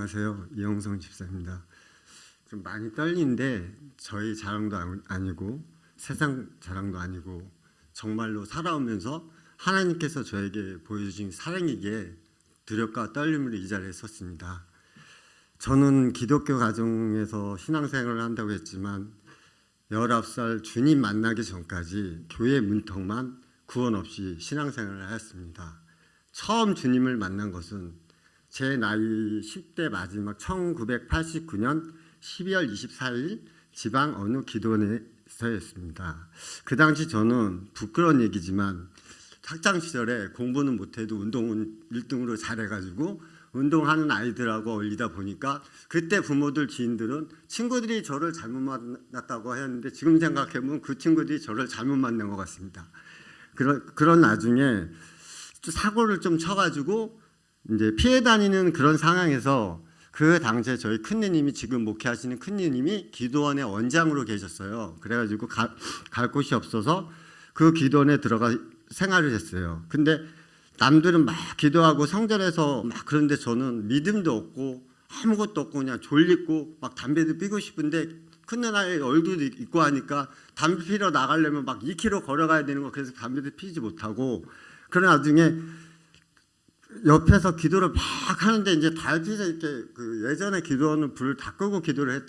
안녕하세요. 이영성 집사입니다. 좀 많이 떨리는데 저희 자랑도 아니고 세상 자랑도 아니고 정말로 살아오면서 하나님께서 저에게 보여주신 사랑이기에 두렵과 떨림으로 이 자리에 섰습니다. 저는 기독교 가정에서 신앙생활을 한다고 했지만 19살 주님 만나기 전까지 교회 문턱만 구원 없이 신앙생활을 하였습니다. 처음 주님을 만난 것은 제 나이 10대 마지막 1989년 12월 24일 지방 어느 기도원에서였습니다. 그 당시 저는 부끄러운 얘기지만 학창시절에 공부는 못해도 운동은 1등으로 잘해가지고 운동하는 아이들하고 어울리다 보니까 그때 부모들 지인들은 친구들이 저를 잘못 만났다고 하였는데 지금 생각해보면 그 친구들이 저를 잘못 만난 것 같습니다. 그런 나중에 사고를 좀 쳐가지고 이제 피해 다니는 그런 상황에서 그 당시에 저희 큰느님이 지금 목회하시는 큰느님이 기도원의 원장으로 계셨어요. 그래가지고 갈 곳이 없어서 그 기도원에 들어가 생활을 했어요. 근데 남들은 막 기도하고 성전에서 막 그런데 저는 믿음도 없고 아무것도 없고 그냥 졸리고 막 담배도 피고 싶은데 큰누나의 얼굴도 있고 하니까 담배 피러 나가려면 막 2km 걸어가야 되는 거 그래서 담배도 피지 못하고 그런 나중에 옆에서 기도를 막 하는데 이제 달빛에 이렇게 그 예전에 기도원은 불을 다 끄고 기도를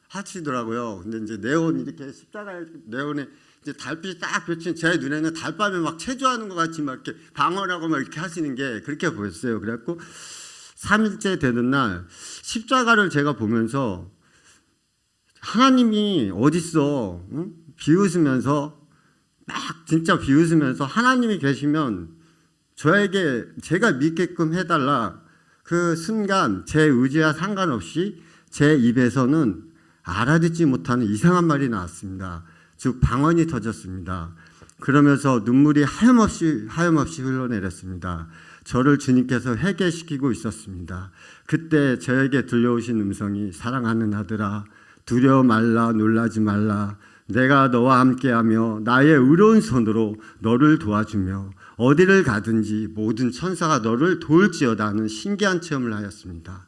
하시더라고요. 근데 이제 네온 이렇게 십자가 네온에 이제 달빛이 딱 비친 제 눈에는 달밤에 막 체조하는 것 같이 막 이렇게 방언하고 막 이렇게 하시는 게 그렇게 보였어요. 그래갖고 3일째 되는 날 십자가를 제가 보면서 하나님이 어딨어? 응? 비웃으면서 막 진짜 비웃으면서 하나님이 계시면 저에게 제가 믿게끔 해달라. 그 순간 제 의지와 상관없이 제 입에서는 알아듣지 못하는 이상한 말이 나왔습니다. 즉 방언이 터졌습니다. 그러면서 눈물이 하염없이 흘러내렸습니다. 저를 주님께서 회개시키고 있었습니다. 그때 저에게 들려오신 음성이 사랑하는 아들아 두려워 말라 놀라지 말라 내가 너와 함께하며 나의 의로운 손으로 너를 도와주며 어디를 가든지 모든 천사가 너를 도울지어다 하는 신기한 체험을 하였습니다.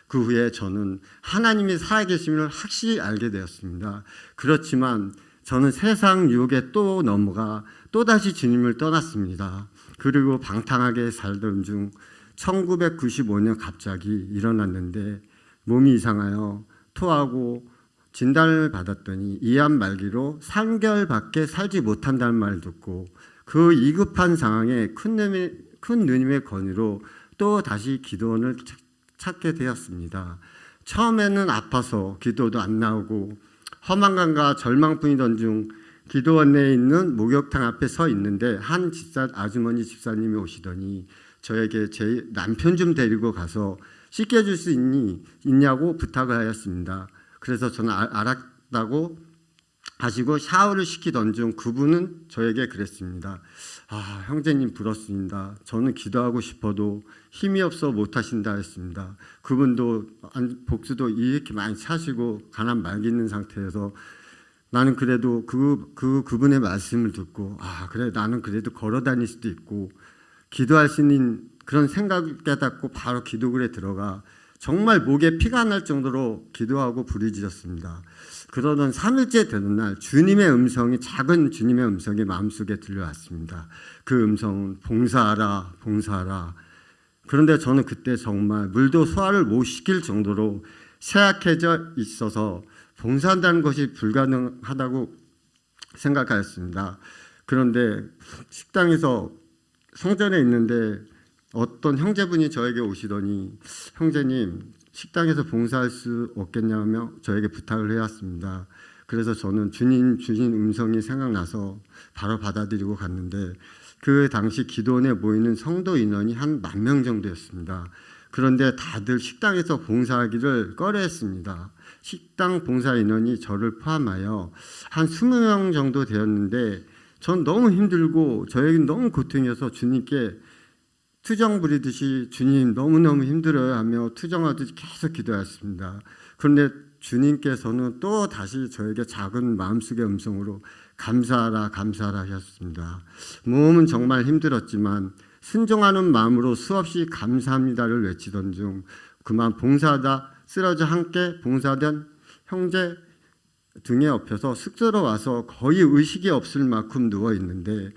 그 후에 저는 하나님이 살아계심을 확실히 알게 되었습니다. 그렇지만 저는 세상 유혹에 또 넘어가 또다시 주님을 떠났습니다. 그리고 방탕하게 살던 중 1995년 갑자기 일어났는데 몸이 이상하여 토하고 진단을 받았더니 이암 말기로 3개월밖에 살지 못한다는 말을 듣고 그 위급한 상황에 큰 누님의 권유로 또 다시 기도원을 찾게 되었습니다. 처음에는 아파서 기도도 안 나오고 허망감과 절망뿐이던 중 기도원 내에 있는 목욕탕 앞에 서 있는데 한 아주머니 집사님이 오시더니 저에게 제 남편 좀 데리고 가서 씻겨줄 수 있냐고 부탁을 하였습니다. 그래서 저는 알았다고 하시고 샤워를 시키던 중 그분은 저에게 그랬습니다. 아, 형제님 부럽습니다. 저는 기도하고 싶어도 힘이 없어 못하신다 했습니다. 그분도 복수도 이렇게 많이 차시고 가난 말기 있는 상태에서 나는 그래도 그분의 말씀을 듣고 아 그래 나는 그래도 걸어 다닐 수도 있고 기도할 수 있는 그런 생각을 깨닫고 바로 기도굴에 들어가 정말 목에 피가 날 정도로 기도하고 부르짖었습니다. 그러던 3일째 되는 날 작은 주님의 음성이 마음속에 들려왔습니다. 그 음성은 봉사하라 봉사하라. 그런데 저는 그때 정말 물도 소화를 못 시킬 정도로 쇠약해져 있어서 봉사한다는 것이 불가능하다고 생각하였습니다. 그런데 식당에서 성전에 있는데 어떤 형제분이 저에게 오시더니 형제님 식당에서 봉사할 수 없겠냐며 저에게 부탁을 해왔습니다. 그래서 저는 주님 주신 음성이 생각나서 바로 받아들이고 갔는데 그 당시 기도원에 모이는 성도 인원이 한 10,000명 정도였습니다. 그런데 다들 식당에서 봉사하기를 꺼려했습니다. 식당 봉사 인원이 저를 포함하여 한 20명 정도 되었는데 전 너무 힘들고 저에겐 너무 고통이어서 주님께 투정 부리듯이 주님 너무너무 힘들어요 하며 투정하듯이 계속 기도했습니다. 그런데 주님께서는 또 다시 저에게 작은 마음속의 음성으로 감사하라 감사하라 하셨습니다. 몸은 정말 힘들었지만 순종하는 마음으로 수없이 감사합니다를 외치던 중 그만 봉사하다 쓰러져 함께 봉사하던 형제 등에 업혀서 숙소로 와서 거의 의식이 없을 만큼 누워있는데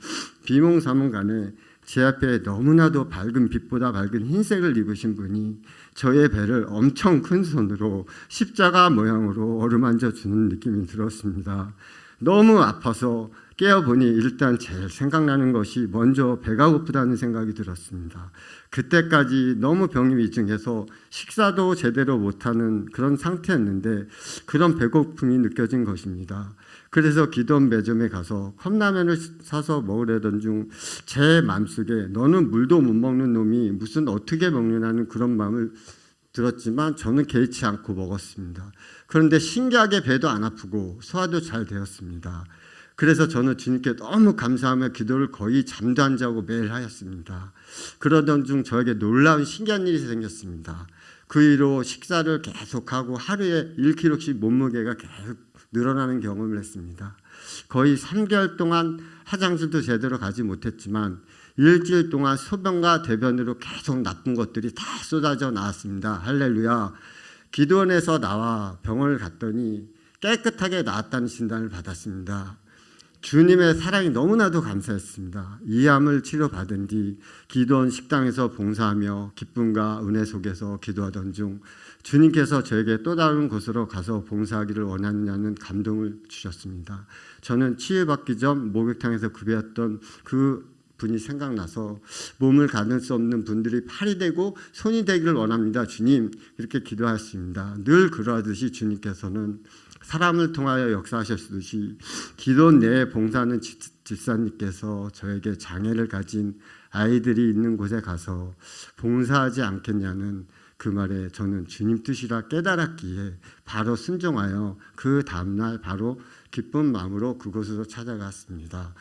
비몽사몽간에 제 앞에 너무나도 밝은 빛보다 밝은 흰색을 입으신 분이 저의 배를 엄청 큰 손으로 십자가 모양으로 어루만져 주는 느낌이 들었습니다. 너무 아파서 깨어보니 일단 제일 생각나는 것이 먼저 배가 고프다는 생각이 들었습니다. 그때까지 너무 병이 위중해서 식사도 제대로 못하는 그런 상태였는데 그런 배고픔이 느껴진 것입니다. 그래서 기도원 매점에 가서 컵라면을 사서 먹으려던 중 제 마음속에 너는 물도 못 먹는 놈이 무슨 어떻게 먹느냐는 그런 마음을 들었지만 저는 개의치 않고 먹었습니다. 그런데 신기하게 배도 안 아프고 소화도 잘 되었습니다. 그래서 저는 주님께 너무 감사하며 기도를 거의 잠도 안 자고 매일 하였습니다. 그러던 중 저에게 놀라운 신기한 일이 생겼습니다. 그 이후로 식사를 계속하고 하루에 1kg씩 몸무게가 계속 늘어나는 경험을 했습니다. 거의 3개월 동안 화장실도 제대로 가지 못했지만 일주일 동안 소변과 대변으로 계속 나쁜 것들이 다 쏟아져 나왔습니다. 할렐루야. 기도원에서 나와 병원을 갔더니 깨끗하게 나았다는 진단을 받았습니다. 주님의 사랑이 너무나도 감사했습니다. 이암을 치료받은 뒤 기도원 식당에서 봉사하며 기쁨과 은혜 속에서 기도하던 중 주님께서 저에게 또 다른 곳으로 가서 봉사하기를 원하느냐는 감동을 주셨습니다. 저는 치유받기 전 목욕탕에서 구배했던 그 분이 생각나서 몸을 가눌 수 없는 분들이 팔이 되고 손이 되기를 원합니다. 주님, 이렇게 기도하였습니다. 늘 그러하듯이 주님께서는 사람을 통하여 역사하셨듯이 기도원 내에 봉사하는 집사님께서 저에게 장애를 가진 아이들이 있는 곳에 가서 봉사하지 않겠냐는 그 말에 저는 주님 뜻이라 깨달았기에 바로 순종하여 그 다음날 바로 기쁜 마음으로 그곳으로 찾아갔습니다.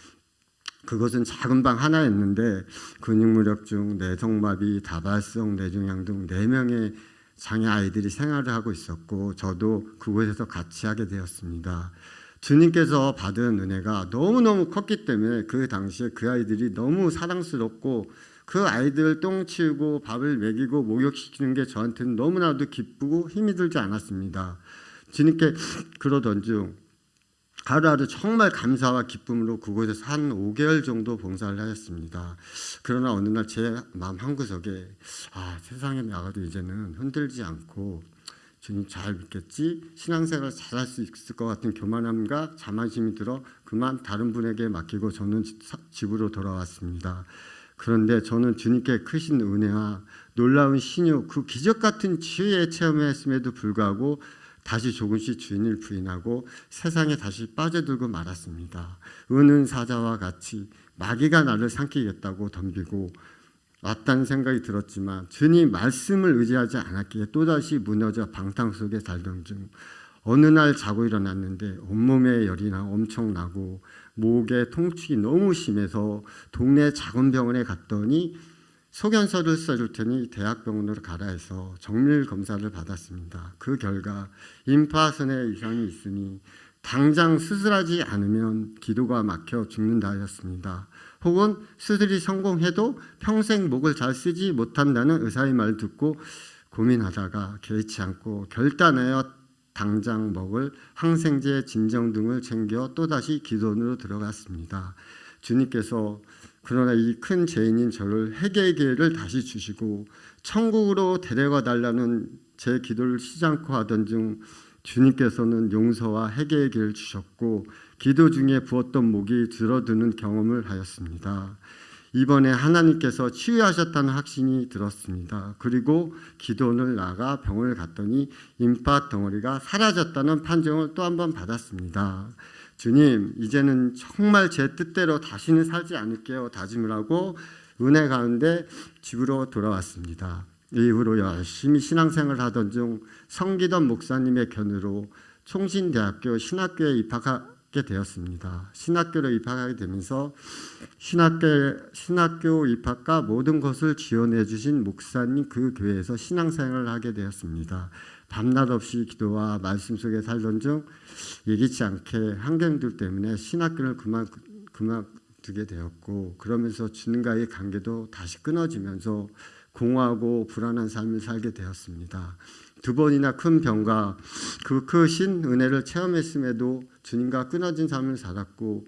그것은 작은 방 하나였는데 근육무력증, 내성마비, 다발성, 뇌종양 등 4명의 장애 아이들이 생활을 하고 있었고 저도 그곳에서 같이 하게 되었습니다. 주님께서 받은 은혜가 너무너무 컸기 때문에 그 당시에 그 아이들이 너무 사랑스럽고 그 아이들 똥 치우고 밥을 먹이고 목욕시키는 게 저한테는 너무나도 기쁘고 힘이 들지 않았습니다. 주님께 그러던 중 하루하루 정말 감사와 기쁨으로 그곳에서 한 5개월 정도 봉사를 하였습니다. 그러나 어느 날 제 마음 한구석에 세상에 나가도 이제는 흔들지 않고 주님 잘 믿겠지? 신앙생활 잘할 수 있을 것 같은 교만함과 자만심이 들어 그만 다른 분에게 맡기고 저는 집으로 돌아왔습니다. 그런데 저는 주님께 크신 은혜와 놀라운 신유, 그 기적 같은 치유의 체험했음에도 불구하고 다시 조금씩 주인을 부인하고 세상에 다시 빠져들고 말았습니다. 은은 사자와 같이 마귀가 나를 삼키겠다고 덤비고 왔다는 생각이 들었지만 주님 말씀을 의지하지 않았기에 또다시 무너져 방탕 속에 살던 중 어느 날 자고 일어났는데 온몸에 열이 엄청 나고 목에 통증이 너무 심해서 동네 작은 병원에 갔더니 소견서를 써줄 테니 대학병원으로 가라 해서 정밀 검사를 받았습니다. 그 결과 임파선에 이상이 있으니 당장 수술하지 않으면 기도가 막혀 죽는다 하였습니다. 혹은 수술이 성공해도 평생 목을 잘 쓰지 못한다는 의사의 말을 듣고 고민하다가 개의치 않고 결단하여 당장 먹을 항생제, 진정 등을 챙겨 또다시 기도원으로 들어갔습니다. 주님께서 그러나 이 큰 죄인인 저를 회개의 기회를 다시 주시고 천국으로 데려가 달라는 제 기도를 쉬지 않고 하던 중 주님께서는 용서와 회개의 기회를 주셨고 기도 중에 부었던 목이 줄어드는 경험을 하였습니다. 이번에 하나님께서 치유하셨다는 확신이 들었습니다. 그리고 기도원을 나가 병원을 갔더니 임파 덩어리가 사라졌다는 판정을 또 한 번 받았습니다. 주님, 이제는 정말 제 뜻대로 다시는 살지 않을게요 다짐을 하고 은혜 가운데 집으로 돌아왔습니다. 이후로 열심히 신앙생활을 하던 중 성기던 목사님의 견으로 총신대학교 신학교에 입학하게 되었습니다. 신학교로 입학하게 되면서 신학교 입학과 모든 것을 지원해 주신 목사님 그 교회에서 신앙생활을 하게 되었습니다. 밤낮 없이 기도와 말씀 속에 살던 중 예기치 않게 환경들 때문에 신학교를 그만두게 되었고 그러면서 주님과의 관계도 다시 끊어지면서 공허하고 불안한 삶을 살게 되었습니다. 2번이나 큰 병과 그 크신 은혜를 체험했음에도 주님과 끊어진 삶을 살았고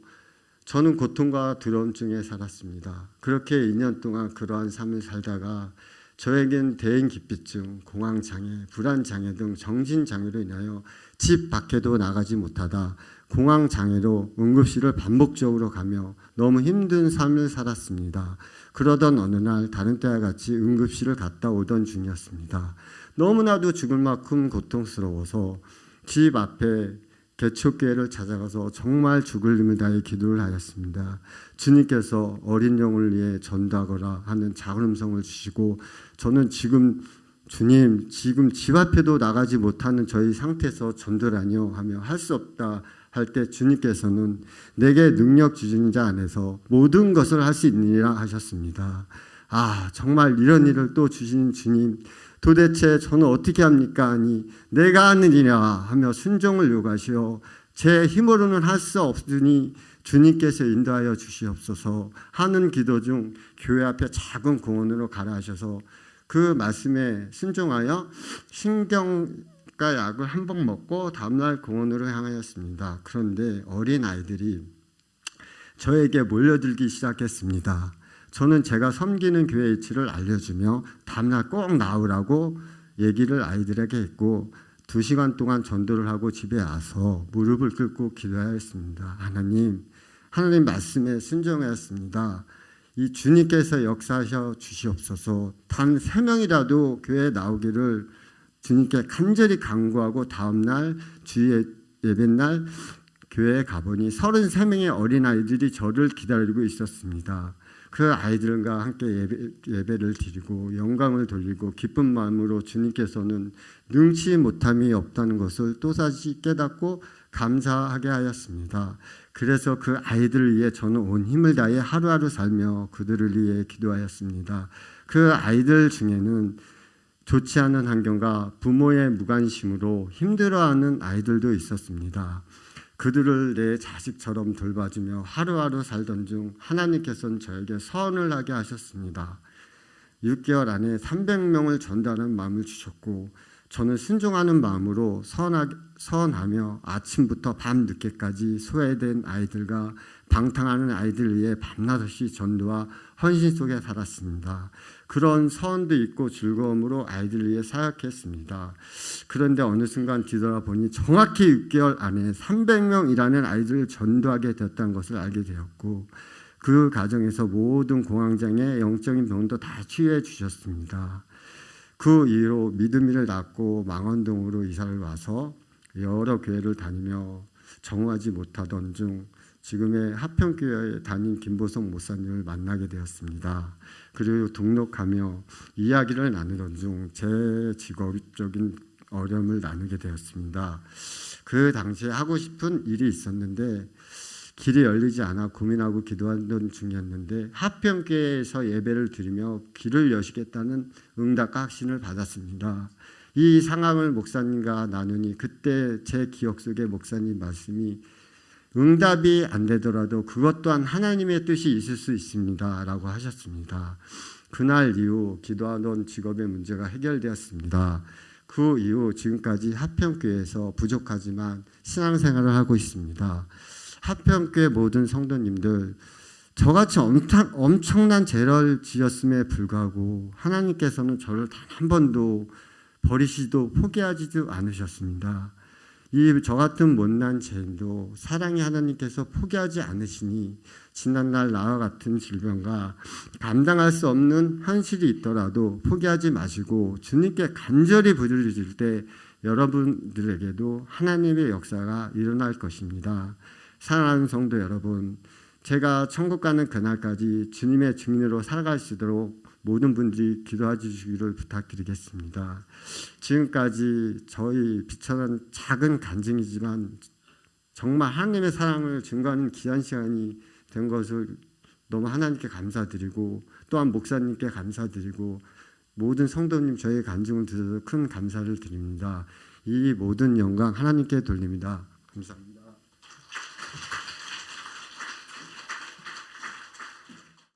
저는 고통과 두려움증에 살았습니다. 그렇게 2년 동안 그러한 삶을 살다가 저에겐 대인기피증, 공황장애, 불안장애 등 정신장애로 인하여 집 밖에도 나가지 못하다 공황장애로 응급실을 반복적으로 가며 너무 힘든 삶을 살았습니다. 그러던 어느 날 다른 때와 같이 응급실을 갔다 오던 중이었습니다. 너무나도 죽을 만큼 고통스러워서 집 앞에 개척교회를 찾아가서 정말 죽을 힘을 다해 기도를 하였습니다. 주님께서 어린 영을 위해 전도하거라 하는 작은 음성을 주시고 저는 주님 지금 집 앞에도 나가지 못하는 저희 상태에서 전도라니요 하며 할 수 없다 할 때 주님께서는 내게 능력 주신 자 안에서 모든 것을 할 수 있느니라 하셨습니다. 정말 이런 일을 또 주신 주님, 도대체 저는 어떻게 합니까? 아니 내가 하는 일이라 하며 순종을 요구하시어 제 힘으로는 할 수 없으니 주님께서 인도하여 주시옵소서 하는 기도 중 교회 앞에 작은 공원으로 가라 하셔서 그 말씀에 순종하여 신경과 약을 한 번 먹고 다음날 공원으로 향하였습니다. 그런데 어린 아이들이 저에게 몰려들기 시작했습니다. 저는 제가 섬기는 교회 위치를 알려주며 다음날 꼭 나오라고 얘기를 아이들에게 했고 2시간 동안 전도를 하고 집에 와서 무릎을 꿇고 기도하였습니다. 하나님 말씀에 순종하였습니다. 이 주님께서 역사하셔 주시옵소서. 단 3명이라도 교회에 나오기를 주님께 간절히 간구하고 다음날 주의 예배날 교회에 가보니 33명의 어린아이들이 저를 기다리고 있었습니다. 그 아이들과 함께 예배를 드리고 영광을 돌리고 기쁜 마음으로 주님께서는 능치 못함이 없다는 것을 또다시 깨닫고 감사하게 하였습니다. 그래서 그 아이들을 위해 저는 온 힘을 다해 하루하루 살며 그들을 위해 기도하였습니다. 그 아이들 중에는 좋지 않은 환경과 부모의 무관심으로 힘들어하는 아이들도 있었습니다. 그들을 내 자식처럼 돌봐주며 하루하루 살던 중 하나님께서는 저에게 선을 하게 하셨습니다. 6개월 안에 300명을 전도하는 마음을 주셨고 저는 순종하는 마음으로 선하며 아침부터 밤늦게까지 소외된 아이들과 방탕하는 아이들을 위해 밤낮 없이 전도와 헌신 속에 살았습니다. 그런 선도 있고 즐거움으로 아이들을 위해 사역했습니다. 그런데 어느 순간 뒤돌아보니 정확히 6개월 안에 300명이라는 아이들을 전도하게 되었다는 것을 알게 되었고 그 과정에서 모든 공황장애, 영적인 병도 다 치유해 주셨습니다. 그 이후로 믿음이를 낳고 망원동으로 이사를 와서 여러 교회를 다니며 정화하지 못하던 중 지금의 하평교회에 다닌 김보성 목사님을 만나게 되었습니다. 그리고 등록하며 이야기를 나누던 중 제 직업적인 어려움을 나누게 되었습니다. 그 당시에 하고 싶은 일이 있었는데 길이 열리지 않아 고민하고 기도하던 중이었는데 하평교회에서 예배를 드리며 길을 여시겠다는 응답과 확신을 받았습니다. 이 상황을 목사님과 나누니 그때 제 기억 속에 목사님 말씀이 응답이 안 되더라도 그것 또한 하나님의 뜻이 있을 수 있습니다 라고 하셨습니다. 그날 이후 기도하던 직업의 문제가 해결되었습니다. 그 이후 지금까지 하평교회에서 부족하지만 신앙생활을 하고 있습니다. 하평교회 모든 성도님들, 저같이 엄청난 죄를 지었음에 불구하고 하나님께서는 저를 단 한 번도 버리시도 포기하지도 않으셨습니다. 이 저 같은 못난 죄인도 사랑의 하나님께서 포기하지 않으시니 지난날 나와 같은 질병과 감당할 수 없는 현실이 있더라도 포기하지 마시고 주님께 간절히 부르실 때 여러분들에게도 하나님의 역사가 일어날 것입니다. 사랑하는 성도 여러분, 제가 천국 가는 그날까지 주님의 증인으로 살아갈 수 있도록 모든 분들이 기도해 주시기를 부탁드리겠습니다. 지금까지 저희 비천한 작은 간증이지만 정말 하나님의 사랑을 증거하는 귀한 시간이 된 것을 너무 하나님께 감사드리고 또한 목사님께 감사드리고 모든 성도님 저희 간증을 들어서 큰 감사를 드립니다. 이 모든 영광 하나님께 돌립니다. 감사합니다.